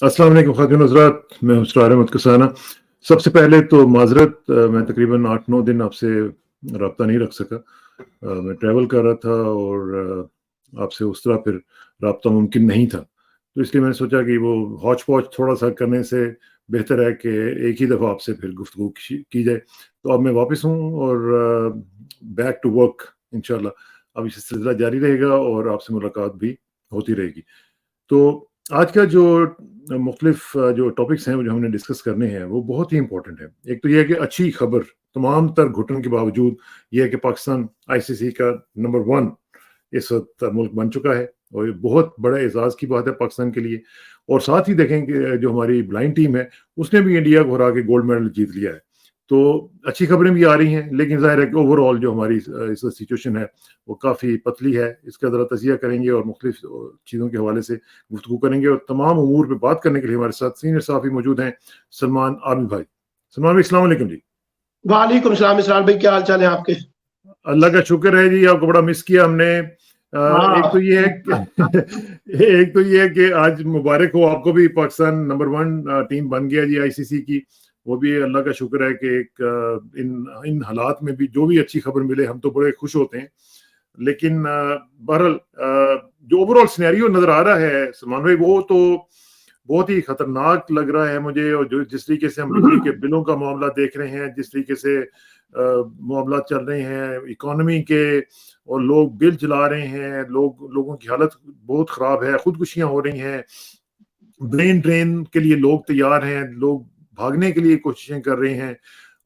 अस्सलाम वालेकुम ख़ातिन हज़रात, मैं हूं मिस्टर अहमद कसाना। सबसे पहले तो माज़रत, मैं तकरीबन 8-9 दिन आपसे रब्ता नहीं रख सका। मैं ट्रैवल कर रहा था और आपसे उस तरह फिर रब्ता मुमकिन नहीं था। तो इसलिए मैंने सोचा कि वो हौच-पौच थोड़ा-सा करने से बेहतर है कि एक ही दफ़ा आपसे फिर गुफ्तगू की जाए। तो अब मैं वापस हूँ और बैक टू वर्क इंशाअल्लाह। अब ये सिलसिला जारी रहेगा और आपसे मुलाकात भी होती रहेगी। तो आज का जो मुख्तलिफ जो टॉपिक्स हैं जो हमने डिस्कस करने हैं वो बहुत ही इंपॉर्टेंट है। एक तो ये है कि अच्छी खबर तमाम तर घुटन के बावजूद ये है कि पाकिस्तान आईसीसी का नंबर 1 इस वक्त मुल्क बन चुका है और ये बहुत बड़ा एजाज़ की बात है पाकिस्तान के लिए। और साथ ही देखें कि जो हमारी ब्लाइंड टीम है उसने भी इंडिया को हरा के गोल्ड मेडल जीत लिया है। तो अच्छी खबरें भी आ रही हैं, लेकिन ज़ाहिर है कि ओवरऑल जो हमारी इस सिचुएशन है वो काफ़ी पतली है। इसका ज़रा तजिया करेंगे और मुख्तलिफ चीज़ों के हवाले से गुफ्तगू करेंगे और तमाम उमूर पे बात करने के लिए हमारे साथ सीनियर सहाफ़ी मौजूद हैं, सलमान आर्मी भाई। सलमान भाई, अस्सलाम वालेकुम जी। वालेकुम सलाम इसरार भाई, क्या हाल चाल है आपके? अल्लाह का शुक्र है जी, आपको बड़ा मिस किया हमने। एक तो ये है कि एक तो ये है कि आज मुबारक हो आपको भी, पाकिस्तान नंबर 1 टीम बन गया जी आईसीसी की। वो भी अल्लाह का शुक्र है कि एक इन इन हालात में भी जो भी अच्छी खबर मिले हम तो बड़े खुश होते हैं। लेकिन बहरहाल जो ओवरऑल सिनेरियो नज़र आ रहा है सलमान भाई, वो तो बहुत ही खतरनाक लग रहा है मुझे। और जो जिस तरीके से हम बिजली के बिलों का मामला देख रहे हैं, जिस तरीके से मामला चल रहे हैं इकोनॉमी के, और लोग बिल जला रहे हैं, लोगों की हालत बहुत ख़राब है, खुदकुशियाँ हो रही हैं, ब्रेन ड्रेन के लिए लोग तैयार हैं, लोग भागने के लिए कोशिशें कर रहे हैं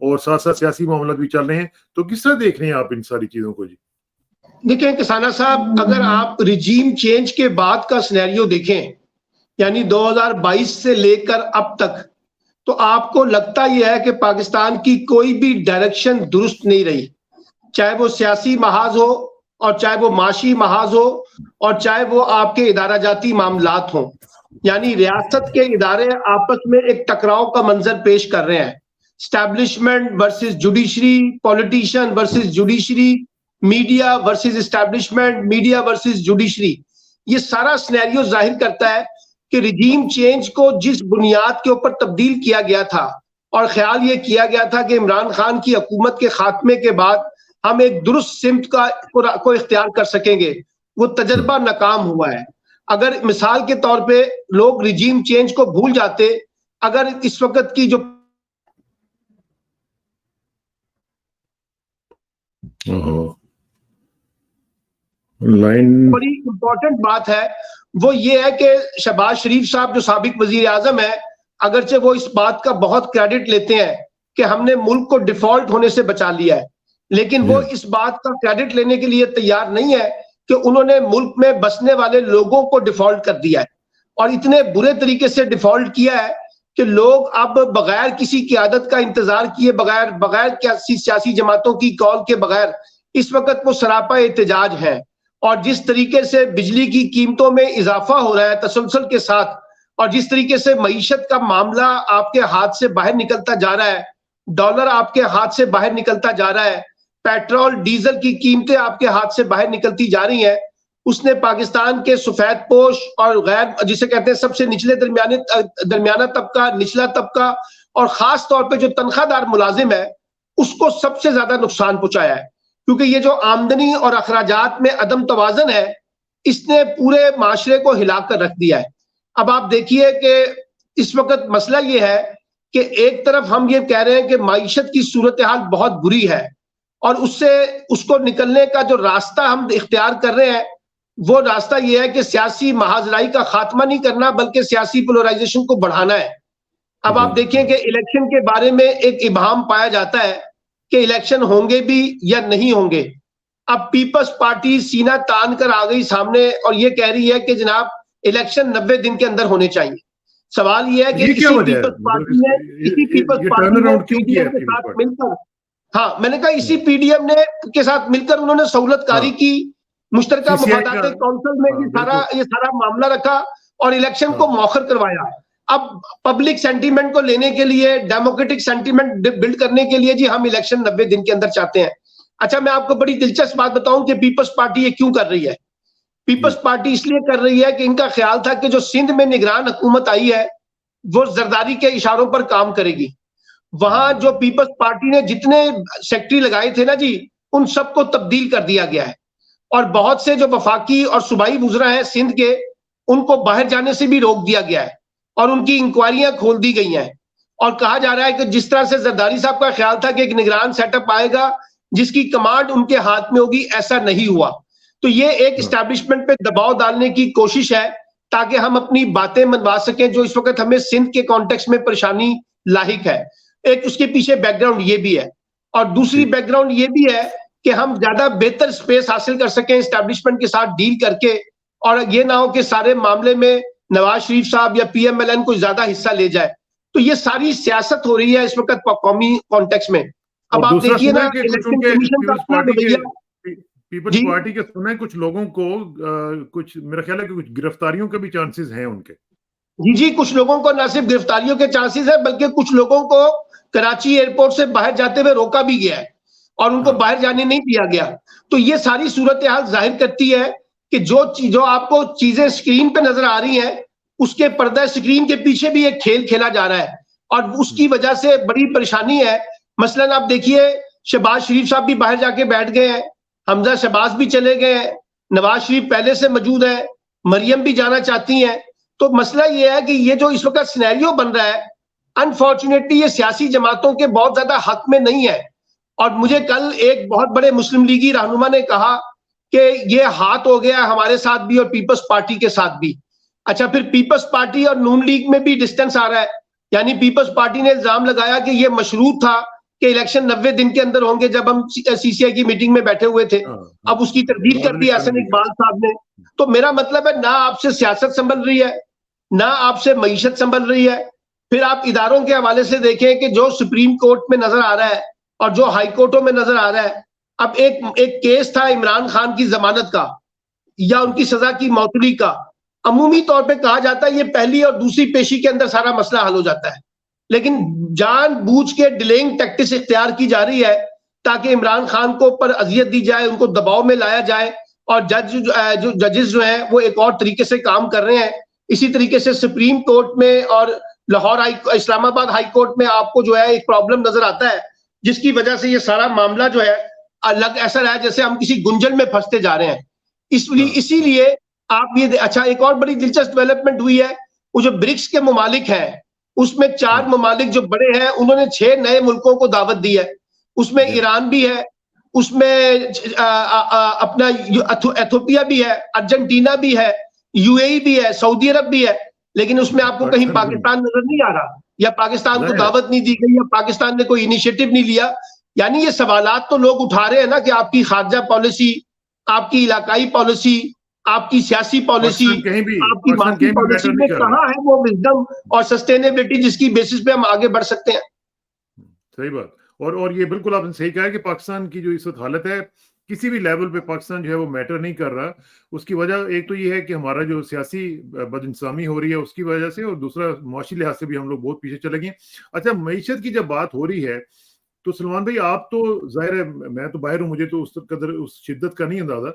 और साथ-साथ सियासी मामला भी चल रहे हैं। तो किस तरह देख रहे हैं आप इन सारी चीज़ों को जी? देखिए किसाना साहब, अगर आप रिजीम चेंज के बाद का सिनेरियो देखें, यानी 2022 से लेकर अब तक, तो आपको लगता यह है कि पाकिस्तान की कोई भी डायरेक्शन दुरुस्त नहीं रही। चाहे वो सियासी महाज हो, और चाहे वो माशी महाज हो, और चाहे वो आपके इदारा जाती मामलात हों। यानी रियासत के इदारे आपस में एक टकराव का मंजर पेश कर रहे हैं। Establishment versus judiciary, politician versus judiciary, media versus establishment, media versus judiciary. ये सारा सिनेरियो जाहिर करता है कि रिजीम चेंज को जिस बुनियाद के ऊपर तब्दील किया गया था, और ख्याल ये किया गया था कि इमरान खान की हुकूमत के खात्मे के बाद हम एक दुरुस्त सिमत को इख्तियार कर सकेंगे, वो तजर्बा नाकाम हुआ है। अगर मिसाल के तौर पे लोग रिजीम चेंज को भूल जाते, अगर इस वक्त की जो लाइन बड़ी इंपॉर्टेंट बात है वो ये है कि शहबाज शरीफ साहब जो साबिक वजीर आजम है, अगरचे वो इस बात का बहुत क्रेडिट लेते हैं कि हमने मुल्क को डिफॉल्ट होने से बचा लिया है, लेकिन वो इस बात का क्रेडिट लेने के लिए तैयार नहीं है कि उन्होंने मुल्क में बसने वाले लोगों को डिफॉल्ट कर दिया है। और इतने बुरे तरीके से डिफॉल्ट किया है कि लोग अब बगैर किसी क़यादत का इंतजार किए बगैर, बगैर सियासी जमातों की कॉल के बगैर इस वक्त वो सरापा एहतजाज है। और जिस तरीके से बिजली की कीमतों में इजाफा हो रहा है तसलसल के साथ, और जिस तरीके से मईशत का मामला आपके हाथ से बाहर निकलता जा रहा है, डॉलर आपके हाथ से बाहर निकलता जा रहा है, पेट्रोल डीजल की कीमतें आपके हाथ से बाहर निकलती जा रही हैं, उसने पाकिस्तान के सफेद पोश और गैर, जिसे कहते हैं सबसे निचले दरमियाना तबका, निचला तबका, और खास तौर पे जो तनख्वाहदार मुलाजिम है, उसको सबसे ज्यादा नुकसान पहुंचाया है। क्योंकि ये जो आमदनी और अखराजात में अदम तवाजन है, इसने पूरे माशरे को हिलाकर रख दिया है। अब आप देखिए कि इस वक्त मसला ये है कि एक तरफ हम ये कह रहे हैं कि माईशत की सूरत हाल बहुत बुरी है, और उसको निकलने का जो रास्ता हम इख्तियार कर रहे हैं, वो रास्ता ये है कि सियासी महाजराई का खात्मा नहीं करना, बल्कि सियासी पोलराइजेशन को बढ़ाना है। अब आप देखिए कि इलेक्शन के बारे में एक इबाम पाया जाता है कि इलेक्शन होंगे भी या नहीं होंगे। अब पीपल्स पार्टी सीना तान कर आ गई सामने और ये कह रही है कि जनाब इलेक्शन 90 दिन के अंदर होने चाहिए। सवाल ये है कि इसी पीपल्स पार्टी ने पीडीएम के साथ मिलकर, हाँ मैंने कहा इसी पीडीएम ने के साथ मिलकर उन्होंने सहूलतकारी की, मुश्तरका मुफादात काउंसिल में ये सारा मामला रखा और इलेक्शन को मौखर करवाया। अब पब्लिक सेंटीमेंट को लेने के लिए, डेमोक्रेटिक सेंटीमेंट बिल्ड करने के लिए जी हम इलेक्शन 90 दिन के अंदर चाहते हैं। अच्छा, मैं आपको बड़ी दिलचस्प बात बताऊं कि पीपल्स पार्टी ये क्यों कर रही है। पीपल्स पार्टी इसलिए कर रही है कि इनका ख्याल था कि जो सिंध में निगरान हुकूमत आई है, वो जरदारी के इशारों पर काम करेगी। वहां जो पीपल्स पार्टी ने जितने सेक्रेटरी लगाए थे ना जी, उन सबको तब्दील कर दिया गया है और बहुत से जो वफाकी और सूबाई वुज़रा हैं सिंध के, उनको बाहर जाने से भी रोक दिया गया है और उनकी इंक्वायरियां खोल दी गई हैं। और कहा जा रहा है कि जिस तरह से जरदारी साहब का ख्याल था कि एक निगरान सेटअप आएगा जिसकी कमांड उनके हाथ में होगी, ऐसा नहीं हुआ। तो ये एक इस्टेब्लिशमेंट पे दबाव डालने की कोशिश है ताकि हम अपनी बातें मनवा सकें, जो इस वक्त हमें सिंध के कॉन्टेक्स्ट में परेशानी लाहिक है। एक उसके पीछे बैकग्राउंड ये भी है और दूसरी बैकग्राउंड ये भी है कि हम ज्यादा बेहतर स्पेस हासिल कर सकें इस्टेब्लिशमेंट के साथ डील करके, और ये ना हो कि सारे मामले में नवाज शरीफ साहब या पीएमएलएन को ज्यादा हिस्सा ले जाए। तो ये सारी सियासत हो रही है इस वक्त कौमी कॉन्टेक्स्ट में। अब आप देखिए ना, इलेक्शन कमीशन का अपना रवैया, पीपल्स पार्टी के सुने कुछ लोगों को कुछ मेरा ख्याल है कि कुछ गिरफ्तारियों के भी चांसेस हैं उनके। जी, कुछ लोगों को न सिर्फ गिरफ्तारियों के चांसेस है बल्कि कुछ लोगों को कराची एयरपोर्ट से बाहर जाते हुए रोका भी गया है और उनको बाहर जाने नहीं दिया गया। तो ये सारी सूरत हाल जाहिर करती है कि जो आपको चीजें स्क्रीन पे नजर आ रही हैं, उसके पर्दा स्क्रीन के पीछे भी एक खेल खेला जा रहा है और उसकी वजह से बड़ी परेशानी है। मसलन आप देखिए, शहबाज शरीफ साहब भी बाहर जाके बैठ गए हैं, हमजा शहबाज भी चले गए हैं, नवाज शरीफ पहले से मौजूद है, मरियम भी जाना चाहती हैं। तो मसला ये है कि ये जो इस वक्त सिनेरियो बन रहा है, अनफॉर्चुनेटली ये सियासी जमातों के बहुत ज्यादा हक में नहीं है। और मुझे कल एक बहुत बड़े मुस्लिम लीगी रहनुमा ने कहा कि ये हाथ हो गया हमारे साथ भी और पीपल्स पार्टी के साथ भी। अच्छा, फिर पीपल्स पार्टी और नून लीग में भी डिस्टेंस आ रहा है, यानी पीपल्स पार्टी ने इल्जाम लगाया कि ये मशरूत था कि इलेक्शन 90 दिन के अंदर होंगे जब हम सीसीआई की मीटिंग में बैठे हुए थे। अब उसकी तरदीद कर दी हसन इकबाल साहब ने। तो मेरा मतलब है, ना आपसे सियासत संभल रही है, ना आपसे मईशत संभल रही है। फिर आप इदारों के हवाले से देखें कि जो सुप्रीम कोर्ट में नजर आ रहा है और जो हाई कोर्टों में नजर आ रहा है। अब एक केस था इमरान खान की जमानत का या उनकी सजा की मौतूली का। अमूमी तौर पे कहा जाता है ये पहली और दूसरी पेशी के अंदर सारा मसला हल हो जाता है, लेकिन जानबूझ के डिलेइंग टैक्टिक्स इख्तियार की जा रही है ताकि इमरान खान को पर अजियत दी जाए, उनको दबाव में लाया जाए और जजेस जो हैं वो एक और तरीके से काम कर रहे हैं। इसी तरीके से सुप्रीम कोर्ट में और इस्लामाबाद हाई कोर्ट में आपको जो है एक प्रॉब्लम नजर आता है, जिसकी वजह से ये सारा मामला जो है अलग ऐसा रहा है जैसे हम किसी गुंजल में फंसते जा रहे हैं। इसीलिए आप ये अच्छा, एक और बड़ी दिलचस्प डेवलपमेंट हुई है, वो जो ब्रिक्स के ममालिक हैं उसमें 4 ममालिक जो बड़े हैं उन्होंने 6 नए मुल्कों को दावत दी है। उसमें ईरान भी है, उसमें अपना एथोपिया भी है, अर्जेंटीना भी है, यूएई भी है, सऊदी अरब भी है, लेकिन उसमें आपको कहीं पाकिस्तान नजर नहीं आ रहा, या पाकिस्तान को दावत नहीं दी गई, या पाकिस्तान ने कोई इनिशिएटिव नहीं लिया। यानी ये सवालात तो लोग उठा रहे हैं ना कि आपकी खारजा पॉलिसी, आपकी इलाकाई पॉलिसी, आपकी सियासी पॉलिसी, आपकी बाकी पॉलिसी में कहाँ है वो विजडम और सस्टेनेबिलिटी जिसकी बेसिस पे हम आगे बढ़ सकते हैं। सही बात। और ये बिल्कुल आपने सही कहा है कि पाकिस्तान की जो इस वक्त हालत है, किसी भी लेवल पे पाकिस्तान जो है वो मैटर नहीं कर रहा। उसकी वजह एक तो ये है कि हमारा जो सियासी बदइंसामी हो रही है उसकी वजह से, और दूसरा मुआशी लिहाज से भी हम लोग बहुत पीछे चले गए। अच्छा, मईशत की जब बात हो रही है तो सलमान भाई, आप तो जाहिर है, मैं तो बाहर हूँ, मुझे तो उस कदर उस शिद्दत का नहीं अंदाजा,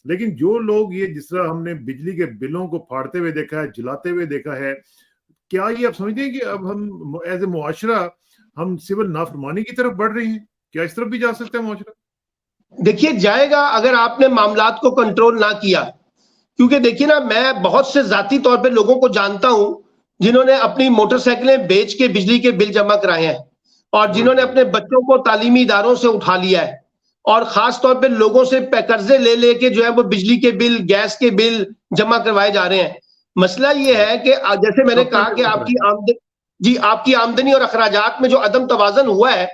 लेकिन जो लोग ये जिस तरह हमने बिजली के बिलों को फाड़ते हुए देखा है, जलाते हुए देखा है, क्या ये आप समझते हैं कि अब हम एज ए मुआशरा हम सिविल नाफरमानी की तरफ बढ़ रहे हैं? क्या इस तरफ भी जा सकता है मुआशरा? देखिए, जाएगा अगर आपने मामलात को कंट्रोल ना किया। क्योंकि देखिए ना, मैं बहुत से जाती तौर पे लोगों को जानता हूं जिन्होंने अपनी मोटरसाइकिलें बेच के बिजली के बिल जमा कराए हैं और जिन्होंने अपने बच्चों को तालीमी इदारों से उठा लिया है, और खास तौर पे लोगों से कर्जे ले लेके जो है वो बिजली के बिल, गैस के बिल जमा करवाए जा रहे हैं। मसला ये है कि जैसे मैंने कहा कि आपकी आमदनी और अखराजात में जो अदम तवाजन हुआ है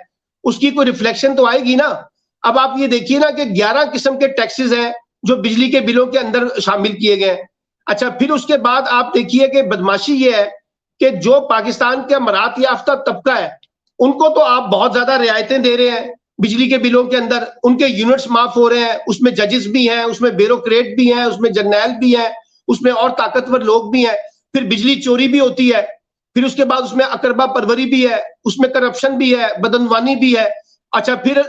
उसकी कोई रिफ्लेक्शन तो आएगी ना। अब आप ये देखिए ना कि 11 किस्म के टैक्सेस हैं जो बिजली के बिलों के अंदर शामिल किए गए हैं। अच्छा, फिर उसके बाद आप देखिए कि बदमाशी ये है कि जो पाकिस्तान के मरात याफ्ता तबका है उनको तो आप बहुत ज्यादा रियायतें दे रहे हैं बिजली के बिलों के अंदर, उनके यूनिट्स माफ हो रहे हैं, उसमें जजेस भी हैं, उसमें ब्यूरोक्रेट भी हैं, उसमें जर्नैल भी हैं, उसमें और ताकतवर लोग भी हैं। फिर बिजली चोरी भी होती है, फिर उसके बाद उसमें अकरबा परवरी भी है, उसमें करप्शन भी है, बदनवानी भी है। अच्छा, फिर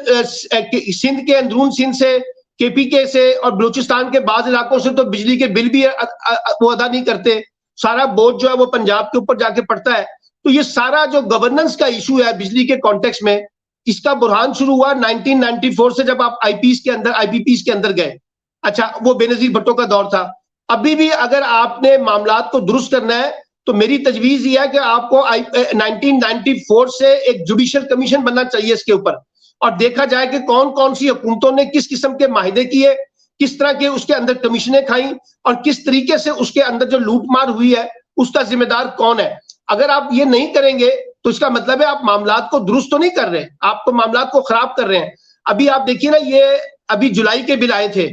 सिंध के अंदरून सिंध से, केपीके से और बलूचिस्तान के बाद इलाकों से तो बिजली के बिल भी वो अदा नहीं करते। सारा बोझ जो है वो पंजाब के ऊपर जाके पड़ता है। तो ये सारा जो गवर्नेंस का इशू है बिजली के कॉन्टेक्स्ट में, इसका बुरहान शुरू हुआ 1994 से, जब आप आईपीपीस के अंदर गए। अच्छा, वो बेनजीर भुट्टो का दौर था। अभी भी अगर आपने मामलात को दुरुस्त करना है तो मेरी तजवीज ये है कि आपको 1994 से एक जुडिशियल कमीशन बनना चाहिए इसके ऊपर, और देखा जाए कि कौन कौन सी हुकूमतों ने किस किस्म के माहिदे किए, किस तरह के उसके अंदर कमीशनें खाई, और किस तरीके से उसके अंदर जो लूटमार हुई है उसका जिम्मेदार कौन है। अगर आप ये नहीं करेंगे तो इसका मतलब है आप मामलात को दुरुस्त तो नहीं कर रहे, आप तो मामलात को खराब कर रहे हैं। अभी आप देखिए ना, ये अभी जुलाई के बिल आए थे,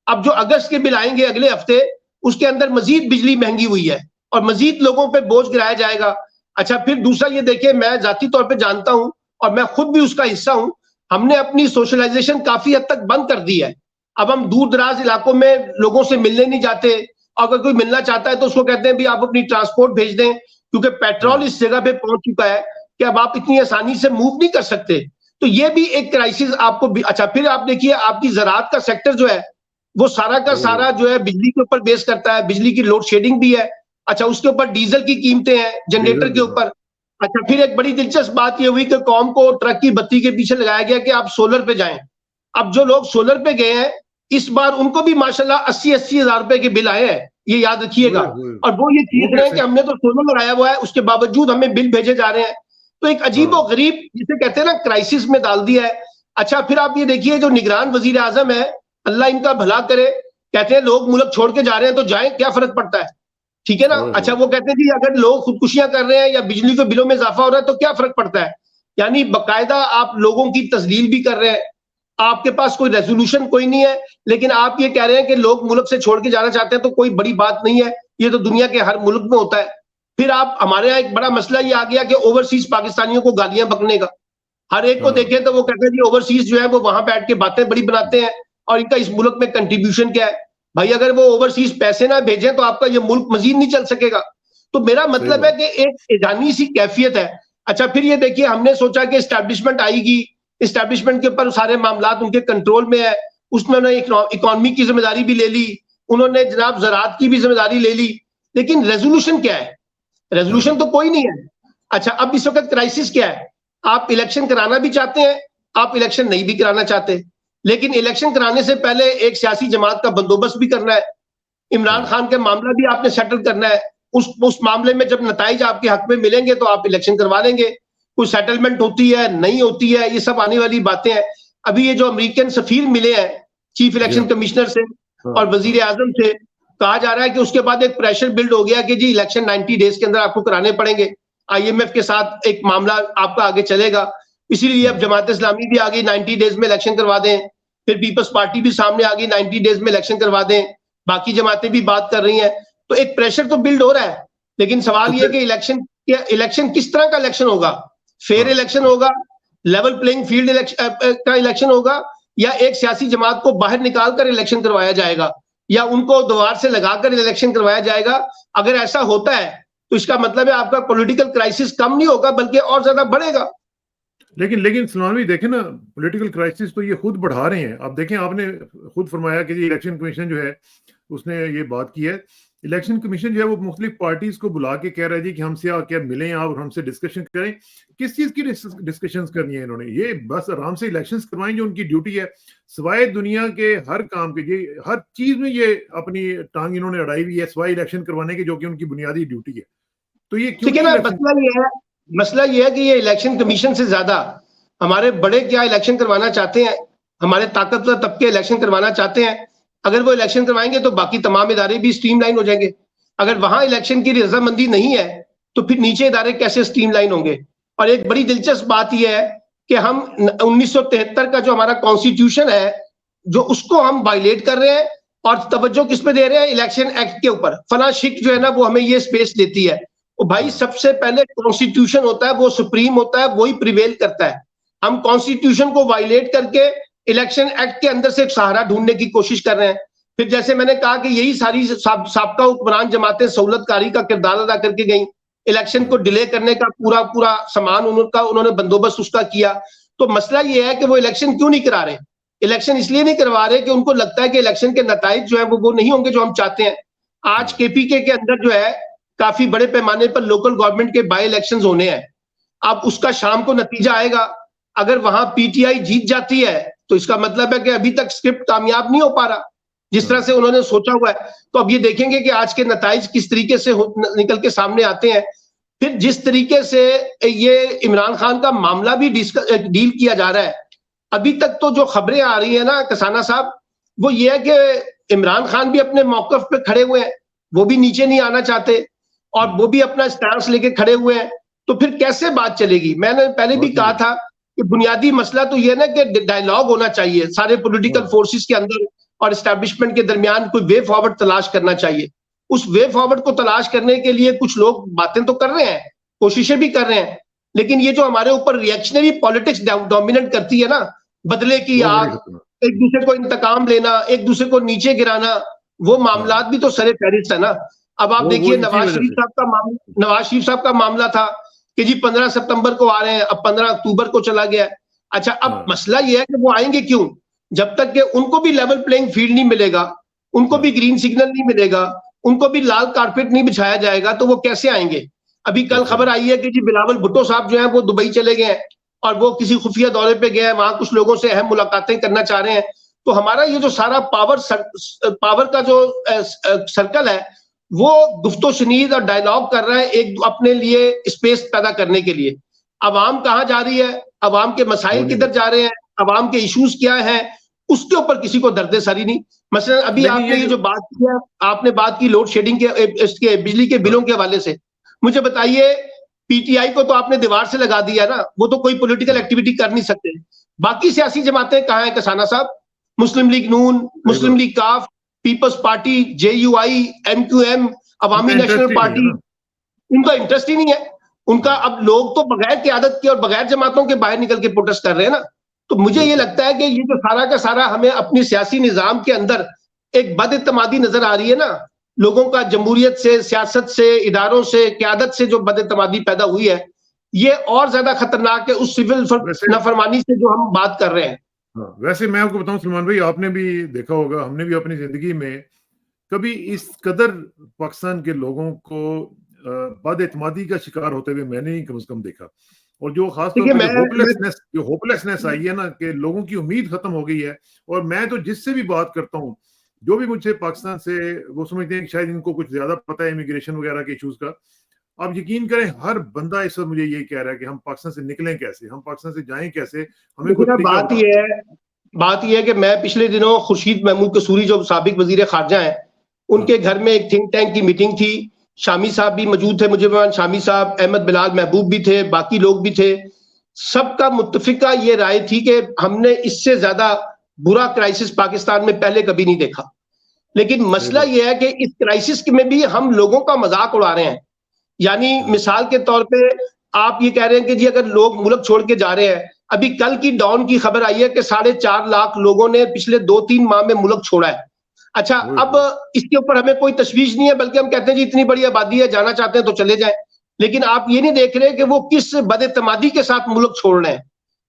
अब जो अगस्त के बिल आएंगे अगले हफ्ते, उसके अंदर मजीद बिजली महंगी हुई है और मजीद लोगों पे बोझ गिराया जाएगा। अच्छा, फिर दूसरा ये देखिए, मैं जाती तौर पे जानता हूं और मैं खुद भी उसका हिस्सा हूं, हमने अपनी सोशलाइजेशन काफी हद तक बंद कर दी है। अब हम दूर दराज इलाकों में लोगों से मिलने नहीं जाते, अगर कोई मिलना चाहता है तो उसको कहते हैं भी आप अपनी ट्रांसपोर्ट भेज दें, क्योंकि पेट्रोल इस जगह पे पहुंच चुका है कि अब आप इतनी आसानी से मूव नहीं कर सकते। तो ये भी एक क्राइसिस आपको अच्छा, फिर आप देखिए आपकी ज़राअत का सेक्टर जो है वो सारा का सारा जो है बिजली के ऊपर बेस करता है, बिजली की लोड शेडिंग भी है। अच्छा, उसके ऊपर डीजल की कीमतें हैं जनरेटर के ऊपर। अच्छा, फिर एक बड़ी दिलचस्प बात यह हुई कि कौम को ट्रक की बत्ती के पीछे लगाया गया कि आप सोलर पे जाएं। अब जो लोग सोलर पे गए हैं इस बार उनको भी माशाल्लाह 80-80 हजार रुपए के बिल आए हैं, ये याद रखिएगा। और वो ये चीज रहे हैं कि हमने तो सोलर लगाया हुआ है, उसके बावजूद हमें बिल भेजे जा रहे हैं। तो एक अजीब और गरीब, जिसे कहते हैं ना, क्राइसिस में डाल दिया है। अच्छा, फिर आप ये देखिए जो निगरान वजीर आजम है, अल्लाह इनका भला करे, कहते हैं लोग मुल्क छोड़ के जा रहे हैं तो जाएं, क्या फर्क पड़ता है, ठीक है ना। अच्छा, वो कहते हैं कि अगर लोग खुदकुशियां कर रहे हैं या बिजली के बिलों में इजाफा हो रहा है तो क्या फर्क पड़ता है। यानी बाकायदा आप लोगों की तजलील भी कर रहे हैं, आपके पास कोई रेजोल्यूशन कोई नहीं है, लेकिन आप ये कह रहे हैं कि लोग मुल्क से छोड़ के जाना चाहते हैं तो कोई बड़ी बात नहीं है, ये तो दुनिया के हर मुल्क में होता है। फिर आप, हमारे यहाँ एक बड़ा मसला ये आ गया कि ओवरसीज पाकिस्तानियों को गालियां बकने का। हर एक को देखें तो वो कहते हैं जी ओवरसीज जो है वो वहां बैठ के बातें बड़ी बनाते हैं और इनका इस मुल्क में कंट्रीब्यूशन क्या है। भाई, अगर वो ओवरसीज पैसे ना भेजें तो आपका ये मुल्क मजीद नहीं चल सकेगा। तो मेरा मतलब है कि एक ईरानी सी कैफियत है। अच्छा, फिर ये देखिए, हमने सोचा कि एस्टैब्लिशमेंट आएगी, एस्टैब्लिशमेंट के ऊपर सारे मामलात उनके कंट्रोल में है, उसमें उन्होंने इकोनॉमी की जिम्मेदारी भी ले ली, उन्होंने जनाब ज़राअत की भी जिम्मेदारी ले ली, लेकिन रेजोल्यूशन क्या है? रेजोल्यूशन तो कोई नहीं है। अच्छा, अब इस वक्त क्राइसिस क्या है? आप इलेक्शन कराना भी चाहते हैं, आप इलेक्शन नहीं भी कराना चाहते, लेकिन इलेक्शन कराने से पहले एक सियासी जमात का बंदोबस्त भी करना है, इमरान खान के मामला भी आपने सेटल करना है। उस मामले में जब नताइज आपके हक में मिलेंगे तो आप इलेक्शन करवा लेंगे। कोई सेटलमेंट होती है नहीं होती है, ये सब आने वाली बातें हैं। अभी ये जो अमेरिकन सफीर मिले हैं चीफ इलेक्शन कमिश्नर से और वजीर आजम से, कहा जा रहा है कि उसके बाद एक प्रेशर बिल्ड हो गया कि जी इलेक्शन 90 डेज के अंदर आपको कराने पड़ेंगे, IMF के साथ एक मामला आपका आगे चलेगा। इसीलिए अब जमात इस्लामी भी आ गई 90 डेज में इलेक्शन करवा दें, फिर पीपल्स पार्टी भी सामने आ गई 90 डेज में इलेक्शन करवा दें, बाकी जमातें भी बात कर रही हैं। तो एक प्रेशर तो बिल्ड हो रहा है, लेकिन सवाल यह कि इलेक्शन किस तरह का इलेक्शन होगा? फेयर इलेक्शन होगा, लेवल प्लेइंग फील्ड का इलेक्शन होगा, या एक सियासी जमात को बाहर निकाल कर इलेक्शन करवाया जाएगा, या उनको दीवार से लगाकर इलेक्शन करवाया जाएगा? अगर ऐसा होता है तो इसका मतलब है आपका पॉलिटिकल क्राइसिस कम नहीं होगा बल्कि और ज्यादा बढ़ेगा। लेकिन सलमान भाई देखें ना, पॉलिटिकल क्राइसिस तो ये खुद बढ़ा रहे हैं। आप देखें, आपने खुद फरमाया कि इलेक्शन कमीशन जो है उसने ये बात की है। इलेक्शन कमीशन जो है वो मुख्तलिफ पार्टीज को बुला के कह रहा है जी कि हमसे आके मिलें आप और हमसे डिस्कशन करें। किस चीज की डिस्कशन करनी है इन्होंने? ये बस आराम से इलेक्शंस करवाएं जो उनकी ड्यूटी है, सिवाय दुनिया के हर काम के, ये हर चीज में ये अपनी टांग इन्होंने अड़ाई हुई है सिवाय इलेक्शन करवाने के, जो कि उनकी बुनियादी ड्यूटी है। तो ये क्यों? मसला ये है कि ये इलेक्शन कमीशन से ज्यादा हमारे बड़े क्या इलेक्शन करवाना चाहते हैं, हमारे ताकतवर तबके इलेक्शन करवाना चाहते हैं। अगर वो इलेक्शन करवाएंगे तो बाकी तमाम इदारे भी स्ट्रीमलाइन हो जाएंगे। अगर वहां इलेक्शन की रजामंदी नहीं है तो फिर नीचे इदारे कैसे स्ट्रीमलाइन होंगे? और एक बड़ी दिलचस्प बात यह है कि हम 1973 का जो हमारा कॉन्स्टिट्यूशन है, जो उसको हम वायलेट कर रहे हैं और तवज्जो किस पे दे रहे हैं? इलेक्शन एक्ट के ऊपर। फला शिक जो है ना वो हमें ये स्पेस देती है। तो भाई, सबसे पहले कॉन्स्टिट्यूशन होता है, वो सुप्रीम होता है, वही प्रिवेल करता है। हम कॉन्स्टिट्यूशन को वायलेट करके इलेक्शन एक्ट के अंदर से एक सहारा ढूंढने की कोशिश कर रहे हैं। फिर जैसे मैंने कहा कि यही सारी साबका हुक्मरान जमातें सहूलतकारी का किरदार अदा करके गई, इलेक्शन को डिले करने का पूरा सामान उन्होंने बंदोबस्त उसका किया। तो मसला ये है कि वो इलेक्शन क्यों नहीं करा रहे? इलेक्शन इसलिए नहीं करवा रहे कि उनको लगता है कि इलेक्शन के नताइज जो है वो नहीं होंगे जो हम चाहते हैं। आज KPK के अंदर जो है काफी बड़े पैमाने पर लोकल गवर्नमेंट के बाई इलेक्शंस होने हैं। अब उसका शाम को नतीजा आएगा, अगर वहां पीटीआई जीत जाती है तो इसका मतलब है कि अभी तक स्क्रिप्ट कामयाब नहीं हो पा रहा जिस तरह से उन्होंने सोचा हुआ है। तो अब ये देखेंगे कि आज के नताइज किस तरीके से निकल के सामने आते हैं। फिर जिस तरीके से ये इमरान खान का मामला भी डील किया जा रहा है, अभी तक तो जो खबरें आ रही है ना कसाना साहब, वो ये है कि इमरान खान भी अपने मौकफ पे खड़े हुए हैं, वो भी नीचे नहीं आना चाहते और वो भी अपना स्टैंस लेके खड़े हुए हैं। तो फिर कैसे बात चलेगी? मैंने पहले भी कहा था कि बुनियादी मसला तो ये ना कि डायलॉग होना चाहिए सारे पॉलिटिकल फोर्सेस के अंदर और एस्टैब्लिशमेंट के दरमियान, कोई वे फॉरवर्ड तलाश करना चाहिए। उस वे फॉरवर्ड को तलाश करने के लिए कुछ लोग बातें तो कर रहे हैं, कोशिशें भी कर रहे हैं, लेकिन ये जो हमारे ऊपर रिएक्शनरी पॉलिटिक्स डोमिनेट करती है ना, बदले की आग, एक दूसरे को इंतकाम लेना, एक दूसरे को नीचे गिराना, वो मामला भी तो सरे फहरिस्त है ना। अब आप देखिए नवाज शरीफ साहब का मामला था कि जी 15 सितंबर को आ रहे हैं, अब 15 अक्टूबर को चला गया। अच्छा, अब मसला यह है कि वो आएंगे क्यों? जब तक कि उनको भी लेवल प्लेइंग फील्ड नहीं मिलेगा, उनको भी ग्रीन सिग्नल नहीं मिलेगा, उनको भी लाल कारपेट नहीं बिछाया जाएगा, तो वो कैसे आएंगे? अभी कल खबर आई है कि जी बिलावल भुट्टो साहब जो है वो दुबई चले गए हैं और वो किसी खुफिया दौरे पे गए हैं, वहां कुछ लोगों से अहम मुलाकातें करना चाह रहे हैं। तो हमारा ये जो सारा पावर का जो सर्कल है वो गुफ्तो शनीद और डायलॉग कर रहा है एक अपने लिए स्पेस पैदा करने के लिए। अवाम कहाँ जा रही है, अवाम के मसाइल किधर जा रहे हैं, अवाम के इश्यूज क्या हैं, उसके ऊपर किसी को दर्द सारी नहीं। मसलन अभी आपने ये जो बात की है, आपने बात की लोड शेडिंग के बिजली के बिलों के हवाले से, मुझे बताइए पीटीआई को तो आपने दीवार से लगा दिया ना, वो तो कोई पॉलिटिकल एक्टिविटी कर नहीं सकते। बाकी सियासी जमातें कहाँ हैं कसाना साहब? मुस्लिम लीग नून, मुस्लिम लीग काफ, पीपल्स पार्टी, जेयूआई, एमक्यूएम, अवामी नेशनल पार्टी, उनका इंटरेस्ट ही नहीं है। उनका अब लोग तो बगैर क़यादत के और बगैर जमातों के बाहर निकल के प्रोटेस्ट कर रहे हैं ना। तो मुझे ये लगता है कि ये जो सारा का सारा हमें अपनी सियासी निजाम के अंदर एक बदइत्तेमादी नजर आ रही है ना, लोगों का जमहूरियत से, सियासत से, इदारों से, क़यादत से जो बदइत्तेमादी पैदा हुई है, ये और ज्यादा खतरनाक है उस सिविल नाफरमानी से जो हम बात कर रहे हैं। हाँ, वैसे मैं आपको बताऊं सलमान भाई, आपने भी देखा होगा, हमने भी अपनी जिंदगी में कभी इस कदर पाकिस्तान के लोगों को बदइत्तेमादी का शिकार होते हुए मैंने ही कम से कम देखा। और जो खासतौर पर होपलेसनेस आई है ना, कि लोगों की उम्मीद खत्म हो गई है। और मैं तो जिससे भी बात करता हूँ, जो भी मुझसे पाकिस्तान से, वो समझते हैं कि शायद इनको कुछ ज्यादा पता है इमिग्रेशन वगैरह के इश्यूज का। आप यकीन करें, हर बंदा इस वक्त मुझे ये कह रहा है कि हम पाकिस्तान से निकलें कैसे, हम पाकिस्तान से जाएं कैसे, हमें कुछ बात ये है कि मैं पिछले दिनों खुर्शीद महमूद कसूरी जो साबिक वजीर खारजा हैं, उनके घर में एक थिंक टैंक की मीटिंग थी। शामी साहब भी मौजूद थे, मुझे शामी साहब, अहमद बिलाल महबूब भी थे, बाकी लोग भी थे। सबका मुत्तफिका ये राय थी कि हमने इससे ज्यादा बुरा क्राइसिस पाकिस्तान में पहले कभी नहीं देखा। लेकिन मसला यह है कि इस क्राइसिस में भी हम लोगों का मजाक उड़ा रहे हैं। यानी मिसाल के तौर पे आप ये कह रहे हैं कि जी अगर लोग मुल्क छोड़ के जा रहे हैं, अभी कल की डाउन की खबर आई है कि 4.5 लाख लोगों ने पिछले 2-3 माह में मुल्क छोड़ा है। अच्छा, अब इसके ऊपर हमें कोई तशवीश नहीं है, बल्कि हम कहते हैं जी इतनी बड़ी आबादी है, जाना चाहते हैं तो चले जाएं। लेकिन आप ये नहीं देख रहे कि वो किस बदइत्तेमादी के साथ मुल्क छोड़ रहे हैं।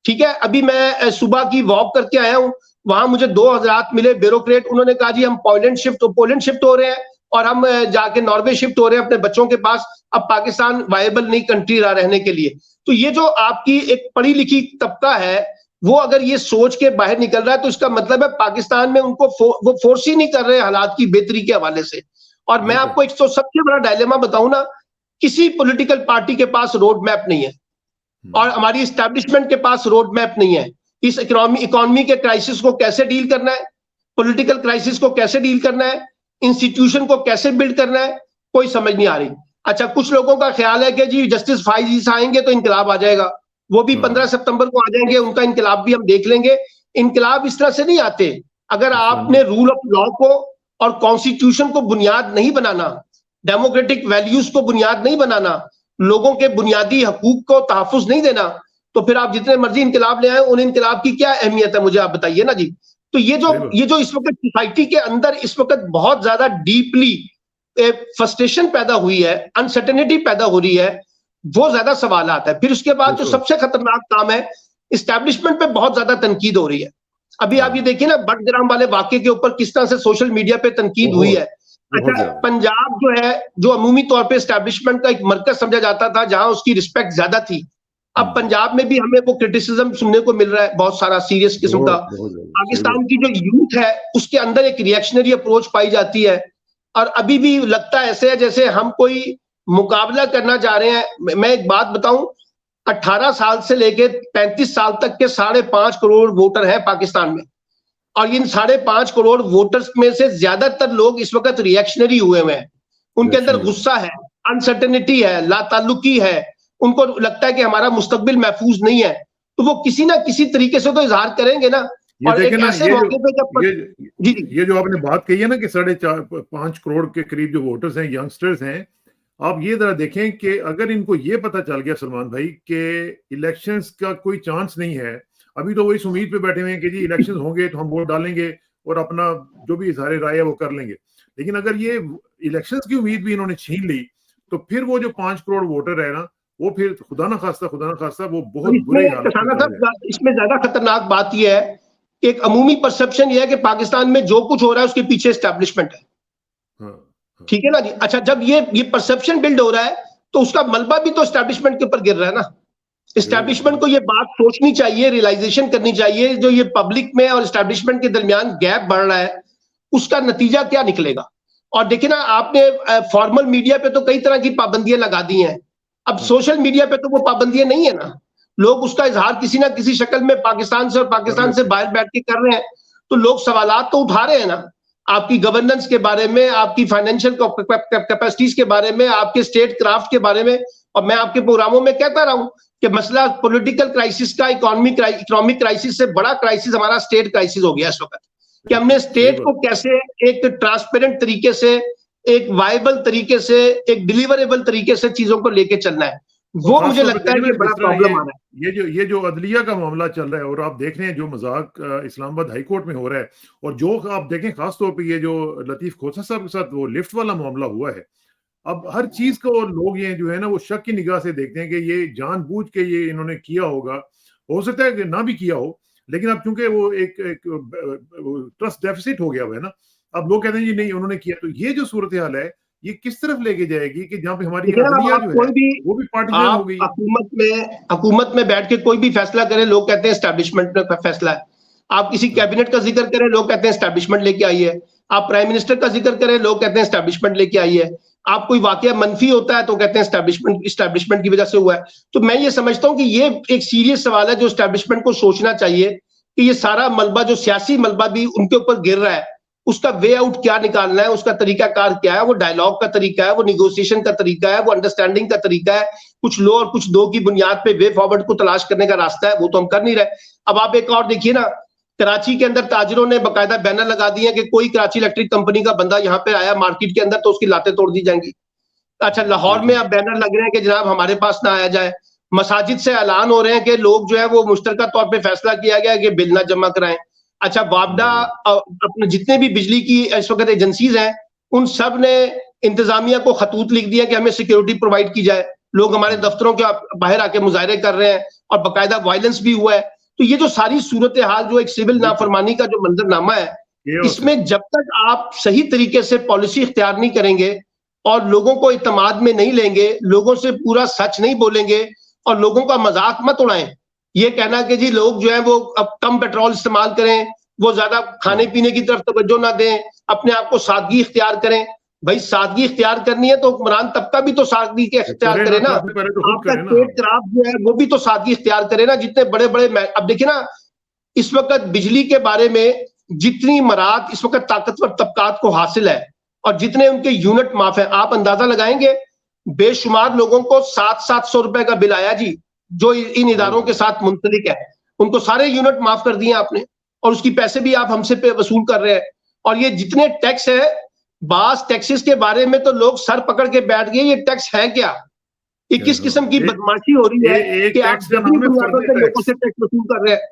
ठीक है, अभी मैं सुबह की वॉक करके आया हूं, वहां मुझे 2 हज़रात मिले ब्यूरोक्रेट। उन्होंने कहा जी हम पोलैंड शिफ्ट हो रहे हैं और हम जाके नॉर्वे शिफ्ट हो रहे हैं अपने बच्चों के पास। अब पाकिस्तान वायबल नहीं कंट्री रहा रहने के लिए। तो ये जो आपकी एक पढ़ी लिखी तबका है, वो अगर ये सोच के बाहर निकल रहा है, तो इसका मतलब है पाकिस्तान में उनको वो फोर्स ही नहीं कर रहे हालात की बेहतरी के हवाले से। और मैं आपको एक तो सबसे बड़ा डायलेमा बताऊं ना, किसी पॉलिटिकल पार्टी के पास रोड मैप नहीं है और हमारी एस्टैब्लिशमेंट के पास रोड मैप नहीं है। इस इकोनॉमी के क्राइसिस को कैसे डील करना है, पॉलिटिकल क्राइसिस को कैसे डील करना है, इंस्टीट्यूशन को कैसे बिल्ड करना है, कोई समझ नहीं आ रही। अच्छा, कुछ लोगों का ख्याल है कि जी जस्टिस फाइज आएंगे तो इनकलाब आ जाएगा, वो भी 15 सितंबर को आ जाएंगे, उनका इनकलाब भी हम देख लेंगे। इनकलाब इस तरह से नहीं आते। अगर आपने रूल ऑफ लॉ को और कॉन्स्टिट्यूशन को बुनियाद नहीं बनाना, डेमोक्रेटिक वैल्यूज को बुनियाद नहीं बनाना, लोगों के बुनियादी हकूक को तहफ्फुज नहीं देना, तो फिर आप जितने मर्जी इनकलाब ले आए, उन इनकलाब की क्या अहमियत है, मुझे आप बताइए ना जी। तो ये जो इस वक्त सोसाइटी के अंदर इस वक्त बहुत ज्यादा डीपली फ्रस्ट्रेशन पैदा हुई है, अनसर्टेनिटी पैदा हो रही है, वो ज्यादा सवाल आता है। फिर उसके बाद जो सबसे खतरनाक काम है, इस्टेब्लिशमेंट पे बहुत ज्यादा तनकीद हो रही है। अभी आप ये देखिए ना, बटग्राम वाले वाकये के ऊपर किस तरह से सोशल मीडिया पे तनकीद हुई है बहुत अच्छा, ज्यादा। पंजाब जो है, जो अमूमी तौर पे एस्टैब्लिशमेंट का एक मरकज समझा जाता था, जहां उसकी रिस्पेक्ट ज्यादा थी, अब पंजाब में भी हमें वो क्रिटिसिज्म सुनने को मिल रहा है बहुत सारा सीरियस किस्म का। बहुत ज्यादा सही पाकिस्तान बात। की जो यूथ है उसके अंदर एक रिएक्शनरी अप्रोच पाई जाती है, और अभी भी लगता है ऐसे है जैसे हम कोई मुकाबला करना चाह रहे हैं। मैं एक बात बताऊं, 18 साल से लेके 35 साल तक के 5.5 करोड़ वोटर हैं पाकिस्तान में, और इन 5.5 करोड़ वोटर्स में से ज्यादातर लोग इस वक्त रिएक्शनरी हुए हैं। उनके अंदर Reactionary। गुस्सा है, अनसर्टेनिटी है, लाताल्लुकी है, उनको लगता है कि हमारा मुस्तकबिल महफूज नहीं है, तो वो किसी ना किसी तरीके से तो इजहार करेंगे ना। ये और देखे एक ना, ऐसे मौके पे जब ये जी जी ये जो आपने बात कही है ना कि 4.5 करोड़ के करीब जो वोटर्स हैं, यंगस्टर्स हैं, आप ये जरा देखें कि अगर इनको ये पता चल गया सलमान भाई कि इलेक्शंस का कोई चांस नहीं है, अभी तो वो इस उम्मीद पे बैठे हुए हैं कि जी इलेक्शंस होंगे तो हम वोट डालेंगे और अपना जो भी इजहार राय है वो कर लेंगे। लेकिन अगर ये इलेक्शंस की उम्मीद भी इन्होंने छीन ली, तो फिर वो जो 5 करोड़ वोटर है ना, वो फिर खुदा ना खास्ता वो बहुत इसमें बुरे हालत में किसाना चले जाए। साहब, इसमें ज्यादा खतरनाक बात यह है कि एक अमूमी परसेप्शन यह है कि पाकिस्तान में जो कुछ हो रहा है उसके पीछे एस्टैब्लिशमेंट है। हाँ, हाँ, ठीक है ना जी। अच्छा, जब ये परसेप्शन बिल्ड हो रहा है तो उसका मलबा भी तो एस्टैब्लिशमेंट के ऊपर गिर रहा है ना। बिल्कुल। एस्टैब्लिशमेंट को ये बात सोचनी चाहिए, रियलाइजेशन करनी चाहिए, जो ये पब्लिक में और एस्टैब्लिशमेंट के दरमियान गैप बढ़ रहा है उसका नतीजा क्या निकलेगा। और देखिए ना, आपने फॉर्मल मीडिया पे तो कई तरह की पाबंदियां लगा दी हैं, अब हाँ, सोशल मीडिया पे तो वो पाबंदियां नहीं है ना। लोग उसका इजहार किसी ना किसी शक्ल में पाकिस्तान से और कर पाकिस्तान से लेते हैं। बाहर बैठ के कर रहे हैं, तो लोग सवालात तो उठा रहे हैं ना, आपकी गवर्नेंस के बारे में, आपकी फाइनेंशियल कैपेसिटीज के बारे में, आपके स्टेट क्राफ्ट के बारे में। और मैं आपके प्रोग्रामों में कहता रहा हूं कि मसला पॉलिटिकल क्राइसिस का इकोनॉमिक क्राइसिस से बड़ा क्राइसिस हमारा स्टेट क्राइसिस हो गया इस वक्त, कि हमने सही स्टेट को बात। कैसे एक ट्रांसपेरेंट तरीके से, एक वायबल तरीके से, एक डिलीवरेबल तरीके से चीजों को लेके चलना है, और वो मुझे खासतौर पे लगता है देखें ना कि जिस बड़ा तरह प्रॉब्लम आ रहा है। ये जो अदलिया का मामला चल रहा है, और आप देख रहे हैं जो मजाक इस्लामाबाद हाई कोर्ट में हो रहा है, और जो आप देखें खासतौर पे ये जो लतीफ खोसा साहब के साथ वो लिफ्ट वाला मामला हुआ है, अब हर चीज को लोग ये जो है ना वो शक की निगाह से देखते हैं कि ये जानबूझ के ये इन्होंने किया होगा। हो सकता है कि ना भी किया हो, लेकिन अब चूंकि वो एक ट्रस्ट डेफिसिट हो गया हुआ है ना, अब लोग कहते हैं जी नहीं उन्होंने किया। तो ये जो सूरत हाल है, ये किस तरफ लेके जाएगी कि जहां पे हमारी देखिए ना, अब अदलिया आप जो है कोई भी, वो भी पार्टिजन हो आप गई है। हुकूमत में बैठ के कोई भी फैसला करें, लोग कहते हैं एस्टैब्लिशमेंट का फैसला है। आप किसी हाँ, कैबिनेट का जिक्र करें, लोग कहते हैं एस्टैब्लिशमेंट लेके आई है। आप प्राइम मिनिस्टर का जिक्र करें, लोग कहते हैं एस्टैब्लिशमेंट लेके आई है। आप कोई वाकया मनफी होता है तो कहते हैं एस्टैब्लिशमेंट की वजह से हुआ है। तो मैं ये समझता हूं कि ये एक सीरियस सवाल है जो एस्टैब्लिशमेंट को सोचना चाहिए कि ये सारा मलबा, जो सियासी मलबा भी उनके ऊपर गिर रहा है, उसका वे आउट क्या निकालना है, उसका तरीकाकार क्या है, वो डायलॉग का तरीका है, वो निगोशिएशन का तरीका है, वो अंडरस्टैंडिंग का तरीका है, कुछ लो और कुछ दो की बुनियाद पे वे फॉरवर्ड को तलाश करने का रास्ता है, वो तो हम कर नहीं रहे। अब आप एक और देखिए ना, कराची के अंदर ताजरों ने बाकायदा बैनर लगा दिए कि कोई कराची इलेक्ट्रिक कंपनी का बंदा यहाँ पे आया मार्केट के अंदर तो उसकी लातें तोड़ दी जाएंगी। अच्छा, लाहौर में बिल्कुल। अब बैनर लग रहे हैं कि जनाब हमारे पास ना आया जाए। मसाजिद से ऐलान हो रहे हैं कि लोग जो है वो मुश्तरका तौर पे फैसला किया गया कि बिल ना जमा कराएं। अच्छा, वापडा, अपने जितने भी बिजली की इस वक्त एजेंसीज हैं, उन सब ने इंतजामिया को खतूत लिख दिया कि हमें सिक्योरिटी प्रोवाइड की जाए। लोग हमारे दफ्तरों के बाहर आके मुजाहरे कर रहे हैं और बाकायदा वायलेंस भी हुआ है। तो ये जो सारी सूरत हाल, जो एक सिविल बिल्कुल नाफरमानी का जो मंजरनामा है, chaos है। इसमें जब तक आप सही तरीके से पॉलिसी इख्तियार नहीं करेंगे और लोगों को इत्तेमाद में नहीं लेंगे, लोगों से पूरा सच नहीं बोलेंगे और लोगों का मजाक मत उड़ाएं, ये कहना कि जी लोग जो है वो अब कम पेट्रोल इस्तेमाल करें, वो ज्यादा खाने पीने की तरफ तवज्जो ना दें, अपने आप को सादगी इख्तियार करें। भाई, सादगी इख्तियार करनी है तो हुक्मरान तबका भी तो सादगी के इख्तियार करे करे ना, ना। तो सबसे पहले तो खुद आपका करे ना। स्टेट क्राफ्ट जो है वो भी तो सादगी इख्तियार करे ना। जितने बड़े बड़े, अब देखिए ना, इस वक्त बिजली के बारे में जितनी मराद इस वक्त ताकतवर तबकात को हासिल है और जितने उनके यूनिट माफ है, आप अंदाजा लगाएंगे बेशुमार लोगों को 700-700 रुपए का बिल आया जी, जो इन इदारों के साथ मुंसलिक है, उनको सारे यूनिट माफ कर दिए आपने, और उसकी पैसे भी आप हमसे पे वसूल कर रहे हैं। और ये जितने टैक्स है, बास टैक्सेस के बारे में तो लोग सर पकड़ के बैठ गए, ये टैक्स है क्या? ये किस किस्म की बदमाशी हो रही है एक कि आप टैक्स का जबरी नाम है बुनियादों फर्दर पे लोगों से टैक्स। टैक्स वसूल कर रहे हैं।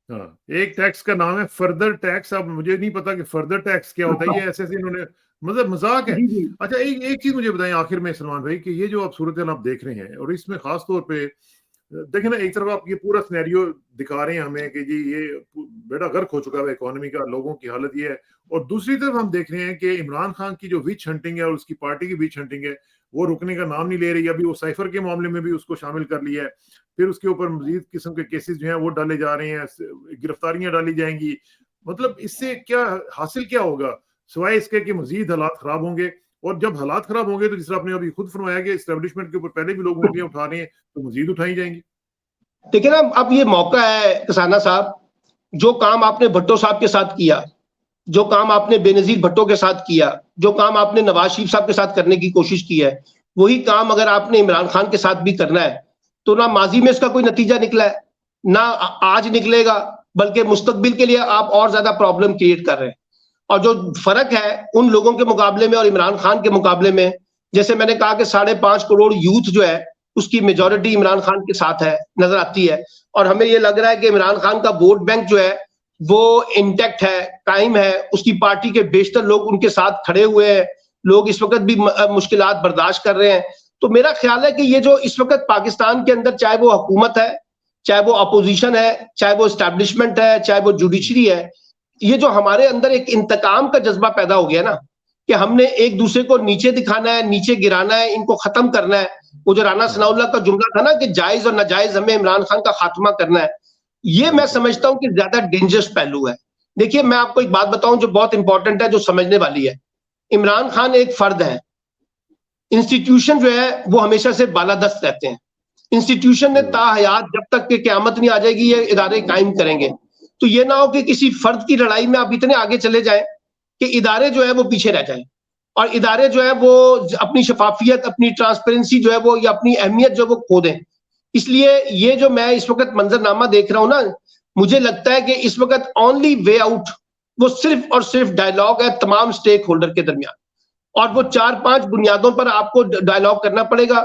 हाँ, एक टैक्स का नाम है फर्दर टैक्स। अब मुझे नहीं पता कि फर्दर टैक्स क्या होता है, ये ऐसे इन्होंने मतलब मजाक है। जी जी अच्छा, एक एक चीज मुझे बताएं आखिर में सलमान भाई कि ये जो आप सूरत आप देख रहे हैं, और इसमें खास तौर पे देखिए ना, एक तरफ आप ये पूरा सिनेरियो दिखा रहे हैं हमें कि जी ये बेड़ा गर्क हो चुका है इकोनॉमी का, लोगों की हालत ये है, और दूसरी तरफ हम देख रहे हैं कि इमरान खान की जो विच हंटिंग है और उसकी पार्टी की विच हंटिंग है वो रुकने का नाम नहीं ले रही। अभी वो साइफर के मामले में भी उसको शामिल कर लिया है, फिर उसके ऊपर मजीद किस्म के केसेस जो हैं वो डाले जा रहे हैं, गिरफ्तारियां डाली जाएंगी। मतलब इससे क्या हासिल क्या होगा सिवाय इसके कि मजीद हालात खराब होंगे, और जब हालात खराब होंगे तो जिस तरह आपने अभी खुद फरमाया कि एस्टेब्लिशमेंट के ऊपर पहले भी लोग उंगलियां उठा रहे हैं तो मजीद उठाई जाएंगी। देखिए ना, अब ये मौका है कसाना साहब, जो काम आपने भट्टो साहब के साथ किया, जो काम आपने बेनजीर भट्टो के साथ किया, जो काम आपने नवाज शरीफ साहब के साथ करने की कोशिश की है, वही काम अगर आपने इमरान खान के साथ भी करना है तो ना माजी में इसका कोई नतीजा निकला है, ना आज निकलेगा, बल्कि मुस्तकबिल के लिए आप और ज्यादा प्रॉब्लम क्रिएट कर रहे हैं। और जो फर्क है उन लोगों के मुकाबले में और इमरान खान के मुकाबले में, जैसे मैंने कहा कि 5.5 करोड़ यूथ जो है उसकी मेजोरिटी इमरान खान के साथ है, नजर आती है। और हमें ये लग रहा है कि इमरान खान का वोट बैंक जो है वो इंटैक्ट है, कायम है, उसकी पार्टी के बेशतर लोग उनके साथ खड़े हुए हैं, लोग इस वक्त भी मुश्किलात बर्दाश्त कर रहे हैं। तो मेरा ख्याल है कि ये जो इस वक्त पाकिस्तान के अंदर, चाहे वो हुकूमत है, चाहे वो अपोजिशन है, चाहे वो एस्टैब्लिशमेंट है, चाहे वो जुडिशरी है, ये जो हमारे अंदर एक इंतकाम का जज्बा पैदा हो गया ना, कि हमने एक दूसरे को नीचे दिखाना है, नीचे गिराना है, इनको खत्म करना है। वो जो राना सनाउल्लाह का जुमला था ना कि जायज और नाजायज हमें इमरान खान का खात्मा करना है, ये मैं समझता हूं कि ज्यादा डेंजरस पहलू है। देखिए, मैं आपको एक बात बताऊं जो बहुत इंपॉर्टेंट है, जो समझने वाली है। इमरान खान एक फर्द है, इंस्टीट्यूशन जो है वो हमेशा से बालादस्त रहते हैं। इंस्टीट्यूशन ने ताहयात जब तक कि क़यामत नहीं आ जाएगी ये इदारे कायम करेंगे। तो ये ना हो कि किसी फर्द की लड़ाई में आप इतने आगे चले जाएं कि इदारे जो है वो पीछे रह जाएं, और इदारे जो है वो अपनी शफाफियत, अपनी ट्रांसपेरेंसी जो है वो, या अपनी अहमियत जो है वो खो दें। इसलिए ये जो मैं इस वक्त मंजरनामा देख रहा हूं ना, मुझे लगता है कि इस वक्त ओनली वे आउट वो सिर्फ और सिर्फ डायलॉग है तमाम स्टेक होल्डर के दरमियान, और वो 4-5 बुनियादों पर आपको डायलॉग करना पड़ेगा।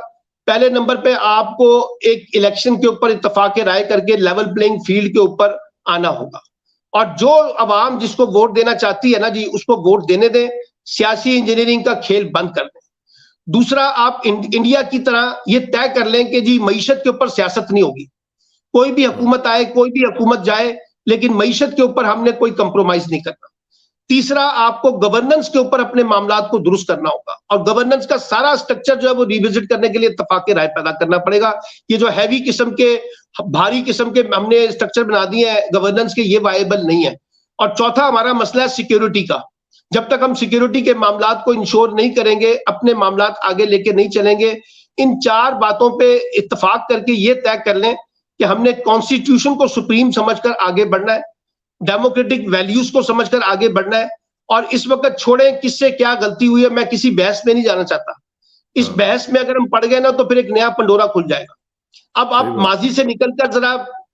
पहले नंबर पे आपको एक इलेक्शन के ऊपर इत्तफाक राय करके लेवल प्लेइंग फील्ड के ऊपर आना होगा, और जो अवाम जिसको वोट देना चाहती है ना जी, उसको वोट देने दें, सियासी इंजीनियरिंग का खेल बंद कर दें। दूसरा, आप इंडिया की तरह ये तय कर लें कि जी मईशत के ऊपर सियासत नहीं होगी, कोई भी हुकूमत आए, कोई भी हुकूमत जाए, लेकिन मईशत के ऊपर हमने कोई कंप्रोमाइज नहीं करना। तीसरा, आपको गवर्नेंस के ऊपर अपने मामलात को दुरुस्त करना होगा, और गवर्नेंस का सारा स्ट्रक्चर जो है वो रिविजिट करने के लिए इत्तफाक राय पैदा करना पड़ेगा। ये जो हैवी किस्म के, भारी किस्म के हमने स्ट्रक्चर बना दिए हैं गवर्नेंस के, ये वायबल नहीं है। और चौथा हमारा मसला है सिक्योरिटी का। जब तक हम सिक्योरिटी के मामलात को इंश्योर नहीं करेंगे, अपने मामलात आगे लेके नहीं चलेंगे, इन 4 बातों पे इत्तफाक करके ये तय कर लें कि हमने कॉन्स्टिट्यूशन को सुप्रीम समझकर आगे बढ़ना है, डेमोक्रेटिक वैल्यूज को समझकर आगे बढ़ना है, और इस वक्त छोड़ें किससे क्या गलती हुई है, मैं किसी बहस में नहीं जाना चाहता। इस बहस में अगर हम पड़ गए ना तो फिर एक नया पंडोरा खुल जाएगा। अब आप माजी से निकलकर जरा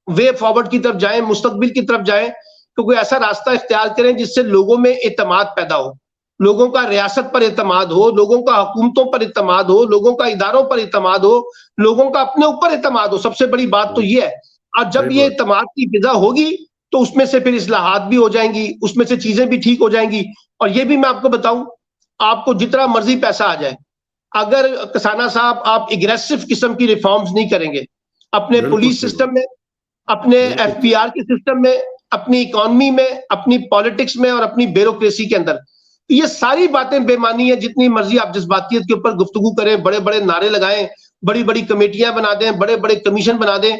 वे फॉरवर्ड की तरफ जाएं, मुस्तकबिल की तरफ जाएं, तो कोई ऐसा रास्ता इख्तियार करें जिससे लोगों में एतमाद पैदा हो, लोगों का रियासत पर एतमाद हो, लोगों का हुकूमतों पर एतमाद हो, लोगों का इदारों पर एतमाद हो, लोगों का अपने ऊपर एतमाद हो। सबसे बड़ी बात तो ये है। और जब ये एतमाद की फिजा होगी तो उसमें से फिर इस्लाहात भी हो जाएंगी, उसमें से चीजें भी ठीक हो जाएंगी। और ये भी मैं आपको बताऊं, आपको जितना मर्जी पैसा आ जाए, अगर कसाना साहब आप एग्रेसिव किस्म की रिफॉर्म्स नहीं करेंगे अपने पुलिस सिस्टम में, अपने एफपीआर के सिस्टम में, अपनी इकोनॉमी में, अपनी पॉलिटिक्स में और अपनी ब्यूरोक्रेसी के अंदर, ये सारी बातें बेमानी है। जितनी मर्जी आप जज्बातियत के ऊपर गुफ्तगू करें, बड़े बड़े नारे लगाएं, बड़ी बड़ी कमेटियां बना दें, बड़े बड़े कमीशन बना दें,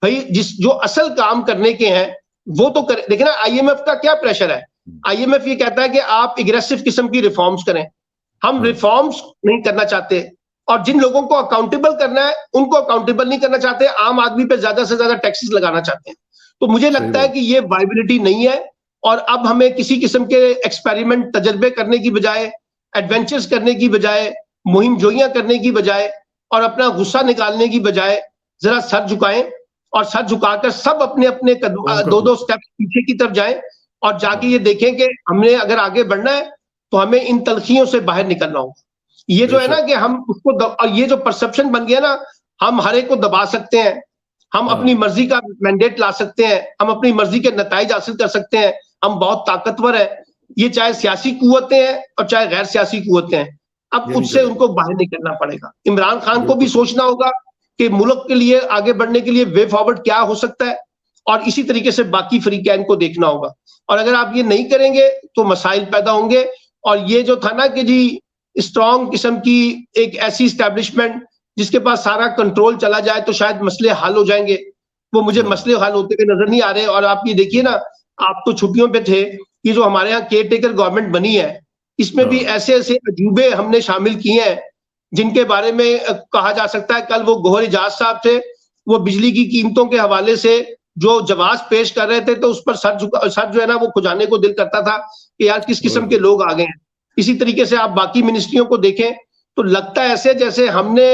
भाई जो असल काम करने के हैं वो तो करें। देखिए ना, आईएमएफ का क्या प्रेशर है। आईएमएफ ये कहता है कि आप एग्रेसिव किस्म की रिफॉर्म्स करें। हम रिफॉर्म्स नहीं करना चाहते, और जिन लोगों को अकाउंटेबल करना है उनको अकाउंटेबल नहीं करना चाहते, आम आदमी पे ज्यादा से ज्यादा टैक्सेस लगाना चाहते हैं। तो मुझे लगता है कि ये वाइबिलिटी नहीं है, और अब हमें किसी किस्म के एक्सपेरिमेंट, तजर्बे करने की बजाय, एडवेंचर्स करने की बजाय, मुहिम जोइयां करने की बजाय और अपना गुस्सा निकालने की बजाय जरा सर झुकाएं, और सर झुकाकर सब अपने अपने 2-2 स्टेप पीछे की तरफ जाएं, और जाके ये देखें कि हमने अगर आगे बढ़ना है तो हमें इन तलखियों से बाहर निकलना होगा। ये जो है ना कि हम उसको और ये जो परसेप्शन बन गया ना, हम हर एक को दबा सकते हैं, हम अपनी मर्जी का मैंडेट ला सकते हैं, हम अपनी मर्जी के नताइज हासिल कर सकते हैं, हम बहुत ताकतवर है। ये चाहे सियासी कुव्वतें हैं और चाहे गैर सियासी कुव्वतें हैं, अब उससे उनको बाहर निकलना पड़ेगा। इमरान खान को भी सोचना होगा कि मुल्क के लिए आगे बढ़ने के लिए वे फॉरवर्ड क्या हो सकता है, और इसी तरीके से बाकी फ्री कैन को देखना होगा। और अगर आप ये नहीं करेंगे तो मसाइल पैदा होंगे। और ये जो था ना कि जी स्ट्रॉन्ग किस्म की एक ऐसी स्टैब्लिशमेंट जिसके पास सारा कंट्रोल चला जाए तो शायद मसले हल हो जाएंगे, वो मुझे मसले हल होते हुए नजर नहीं आ रहे। और आप ये देखिए ना, आप तो छुट्टियों पे थे, कि जो हमारे यहाँ केयर टेकर गवर्नमेंट बनी है, इसमें भी ऐसे ऐसे अजूबे हमने शामिल किए हैं जिनके बारे में कहा जा सकता है। कल वो गौहर एजाज साहब थे, वो बिजली की कीमतों के हवाले से जो जवाब पेश कर रहे थे, तो उस पर सर जो है ना वो खुजाने को दिल करता था कि यार किस किस्म के लोग आ गए हैं। इसी तरीके से आप बाकी मिनिस्ट्रियों को देखें तो लगता है ऐसे जैसे हमने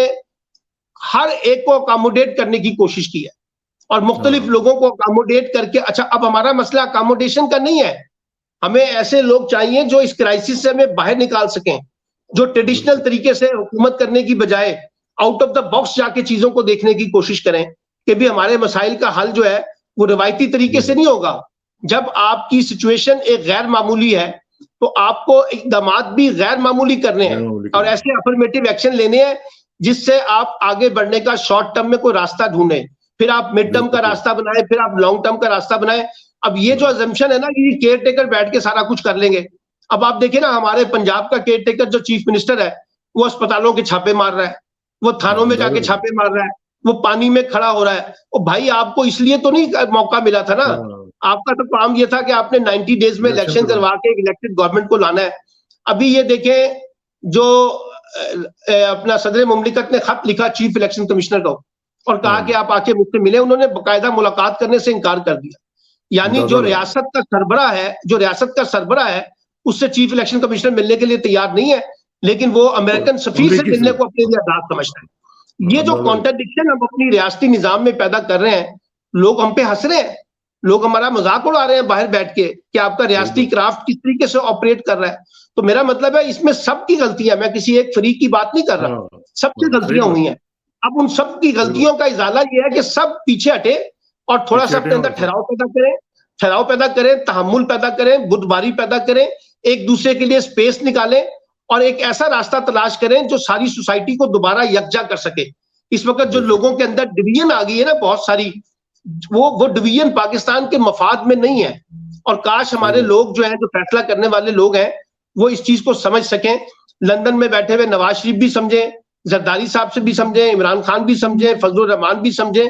हर एक को अकोमोडेट करने की कोशिश की है और मुख्तलिफ लोगों को अकोमोडेट करके। अच्छा, अब हमारा मसला अकोमोडेशन का नहीं है, हमें ऐसे लोग चाहिए जो इस क्राइसिस से हमें बाहर निकाल सकें, जो ट्रेडिशनल तरीके से हुकूमत करने की बजाय आउट ऑफ द बॉक्स जाके चीजों को देखने की कोशिश करें कि भी हमारे मसाइल का हल जो है वो रिवायती तरीके से नहीं होगा। जब आपकी सिचुएशन एक गैर मामूली है तो आपको इकदाम भी गैर मामूली करने हैं और ऐसे अफर्मेटिव एक्शन लेने हैं जिससे आप आगे बढ़ने का शॉर्ट टर्म में कोई रास्ता ढूंढे, फिर आप मिड टर्म का रास्ता बनाए, फिर आप लॉन्ग टर्म का रास्ता बनाए। अब ये जो अजम्पशन है ना कि केयर टेकर बैठ के सारा कुछ कर लेंगे, अब आप देखिए ना हमारे पंजाब का केयर टेकर जो चीफ मिनिस्टर है वो अस्पतालों के छापे मार रहा है, वो थानों में जाके छापे मार रहा है, वो पानी में खड़ा हो रहा है। ओ भाई, आपको इसलिए तो नहीं मौका मिला था ना, आपका तो काम ये था कि आपने 90 डेज में इलेक्शन करवा के एक इलेक्टेड गवर्नमेंट को लाना है। अभी ये देखें, जो अपना सदर मुमलिकत ने खत लिखा चीफ इलेक्शन कमिश्नर को और कहा कि आप आके मुझसे मिले, उन्होंने बाकायदा मुलाकात करने से इनकार कर दिया। यानी जो रियासत का सरबराह है उससे चीफ इलेक्शन कमिश्नर मिलने के लिए तैयार नहीं है, लेकिन वो अमेरिकन सफीर से मिलने को अपने लिए आजाद समझता है। ये जो कॉन्ट्रडिक्शन हम अपनी रियासती निजाम में पैदा कर रहे हैं, लोग हम पे हंस रहे हैं, लोग हमारा मजाक उड़ा रहे हैं बाहर बैठ के कि आपका रियासती क्राफ्ट किस तरीके से ऑपरेट कर रहा है। तो मेरा मतलब है इसमें सबकी गलती है, मैं किसी एक फरीक की बात नहीं कर रहा, सबसे गलतियां हुई हैं। अब उन सब की गलतियों का इजाला यह है कि सब पीछे हटे और थोड़ा सा अपने अंदर ठहराव पैदा करें, तहम्मुल पैदा करें, बुद्धबारी पैदा करें, एक दूसरे के लिए स्पेस निकालें और एक ऐसा रास्ता तलाश करें जो सारी सोसाइटी को दोबारा यकजा कर सके। इस वक्त जो लोगों के अंदर डिवीजन आ गई है ना बहुत सारी, वो डिवीजन पाकिस्तान के मफाद में नहीं है। और काश हमारे लोग जो हैं, जो फैसला करने वाले लोग हैं, वो इस चीज को समझ सकें। लंदन में बैठे हुए नवाज शरीफ भी समझें, जरदारी साहब से भी समझें, इमरान खान भी समझें, फजलुर रहमान भी समझें।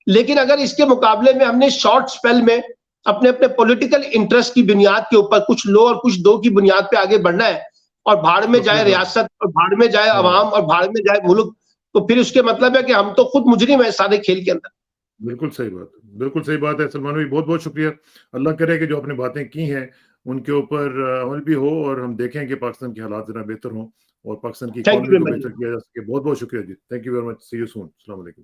लेकिन अगर इसके मुकाबले में हमने शॉर्ट स्पेल में अपने अपने पॉलिटिकल इंटरेस्ट की बुनियाद के ऊपर कुछ लो और कुछ दो की बुनियाद पे आगे बढ़ना है और भाड़ में जाए रियासत और भाड़ में जाए अवाम और भाड़ में जाए मुल्क, तो फिर उसके मतलब है कि हम तो खुद मुजरिम है सारे खेल के अंदर। बिल्कुल सही बात है सलमान भाई, बहुत बहुत शुक्रिया। अल्लाह करे कि जो आपने बातें की हैं उनके ऊपर अमल भी हो और हम देखें कि पाकिस्तान के हालात जरा बेहतर हों और पाकिस्तान की इकोनॉमी को बेहतर किया जा सके। बहुत बहुत शुक्रिया जी, thank you very much, see you soon, अस्सलाम वालेकुम।